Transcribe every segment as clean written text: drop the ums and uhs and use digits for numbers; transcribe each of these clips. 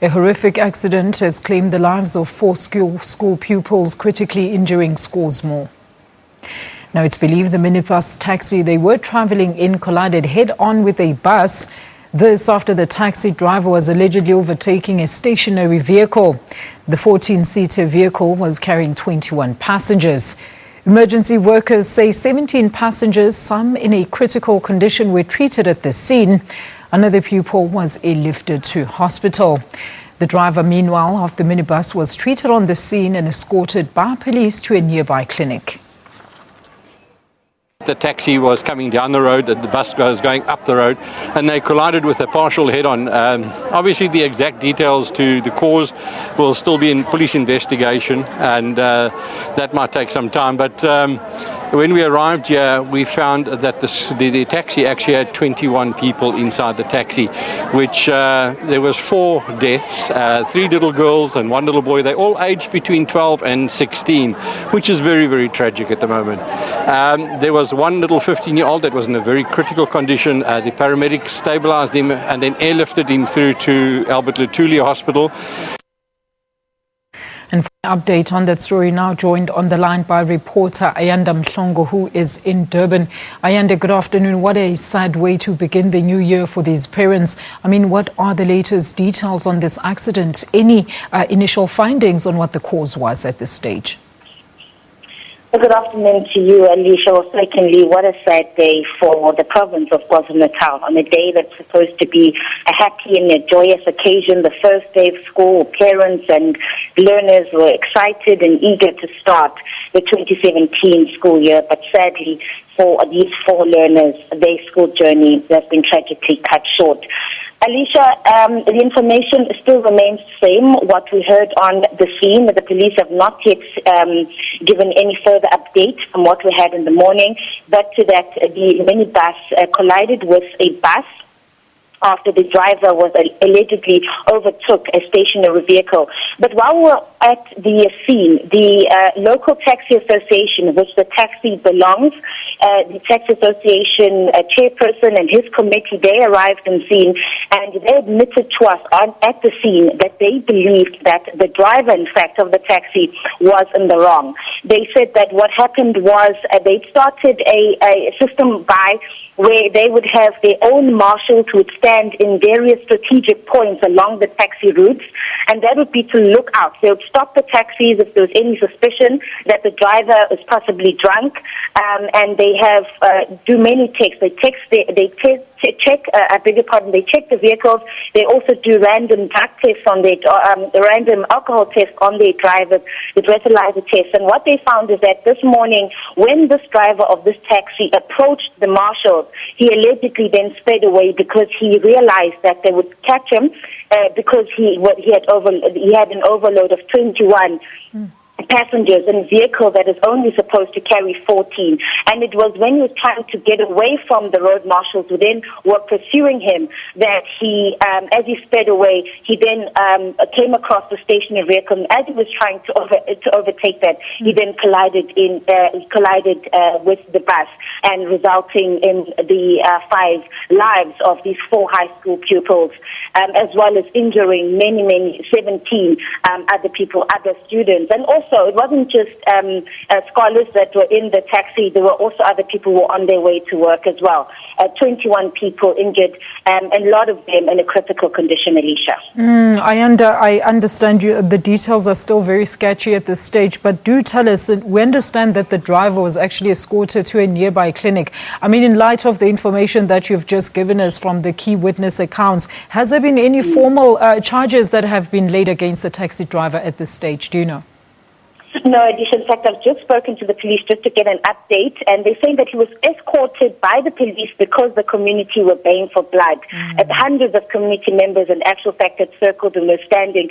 A horrific accident has claimed the lives of 4 school pupils, critically injuring scores more. Now, it's believed the minibus taxi they were traveling in collided head-on with a bus. This after the taxi driver was allegedly overtaking a stationary vehicle. The 14-seater vehicle was carrying 21 passengers. Emergency workers say 17 passengers, some in a critical condition, were treated at the scene. Another pupil was airlifted to hospital. The driver, meanwhile, of the minibus was treated on the scene and escorted by police to a nearby clinic. The taxi was coming down the road, the bus was going up the road, and they collided with a partial head-on. Obviously, the exact details to the cause will still be in police investigation, and that might take some time. But when we arrived here, we found that the taxi actually had 21 people inside the taxi, which there was 4 deaths, 3 little girls and 1 little boy. They all aged between 12 and 16, which is very, very tragic at the moment. There was 1 little 15-year-old that was in a very critical condition. The paramedics stabilized him and then airlifted him through to Albert Luthuli Hospital. And for an update on that story, now joined on the line by reporter Ayanda Mhlongo, who is in Durban. Ayanda, good afternoon. What a sad way to begin the new year for these parents. I mean, what are the latest details on this accident? Any initial findings on what the cause was at this stage? Good afternoon to you, Alicia. Well, certainly, what a sad day for the province of KwaZulu-Natal. On a day that's supposed to be a happy and a joyous occasion, the first day of school, parents and learners were excited and eager to start the 2017 school year. But sadly, for these 4 learners, their school journey has been tragically cut short. Alicia, the information still remains the same. What we heard on the scene, the police have not yet given any further update from what we had in the morning, but to that the minibus collided with a bus after the driver was allegedly overtook a stationary vehicle. But while we're at the scene, the local taxi association, which the taxi belongs, the taxi association chairperson and his committee, they arrived on scene and they admitted to us at the scene that they believed that the driver, in fact, of the taxi was in the wrong. They said that what happened was they started a system by where they would have their own marshals who would stand in various strategic points along the taxi routes, and that would be to look out. They would stop the taxis if there was any suspicion that the driver is possibly drunk, and they have do many checks. They check the vehicles. They also do random drug tests on their random alcohol tests on their drivers, the breathalyzer tests. And what they found is that this morning, when this driver of this taxi approached the marshals, he allegedly then sped away because he realized that they would catch him because he had an overload of 21 passengers in a vehicle that is only supposed to carry 14. And it was when he was trying to get away from the road marshals who then were pursuing him that he, as he sped away, he then came across the stationary vehicle. And as he was trying to overtake that, he then collided with the bus, and resulting in the 5 lives of these 4 high school pupils, as well as injuring many 17 other people, other students. And also, it wasn't just scholars that were in the taxi. There were also other people who were on their way to work as well. 21 people injured, and a lot of them in a critical condition, Alicia. I understand you. The details are still very sketchy at this stage, but do tell us, we understand that the driver was actually escorted to a nearby clinic. I mean, in light of the information that you've just given us from the key witness accounts, has there been any formal charges that have been laid against the taxi driver at this stage? Do you know? No, Adisha. In fact, I've just spoken to the police just to get an update, and they're saying that he was escorted by the police because the community were baying for blood. Hundreds of community members, in actual fact, had circled and were standing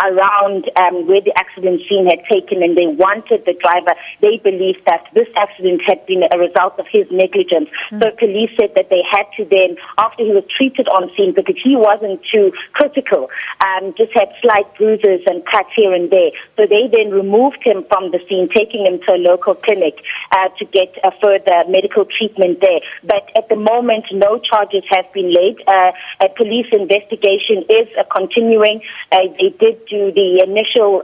around where the accident scene had taken, and they wanted the driver. They believed that this accident had been a result of his negligence. So police said that they had to then, after he was treated on scene, because he wasn't too critical, just had slight bruises and cuts here and there. So they then removed him from the scene, taking him to a local clinic to get further medical treatment there. But at the moment, no charges have been laid. A police investigation is continuing. They did do the initial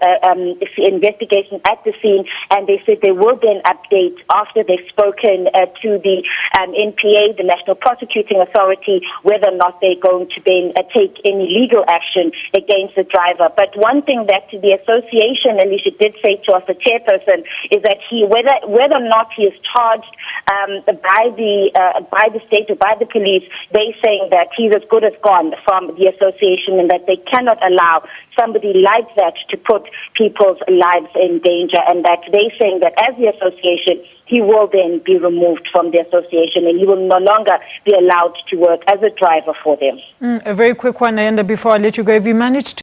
investigation at the scene, and they said they will then update after they've spoken to the NPA, the National Prosecuting Authority, whether or not they're going to then take any legal action against the driver. But one thing that the association, Alicia, did say to us, the chairperson, is that whether or not he is charged by the state or by the police, they're saying that he's as good as gone from the association, and that they cannot allow somebody like that to put people's lives in danger, and that they're saying that as the association, he will then be removed from the association and he will no longer be allowed to work as a driver for them. A very quick one, Ayanda, before I let you go. Have you managed to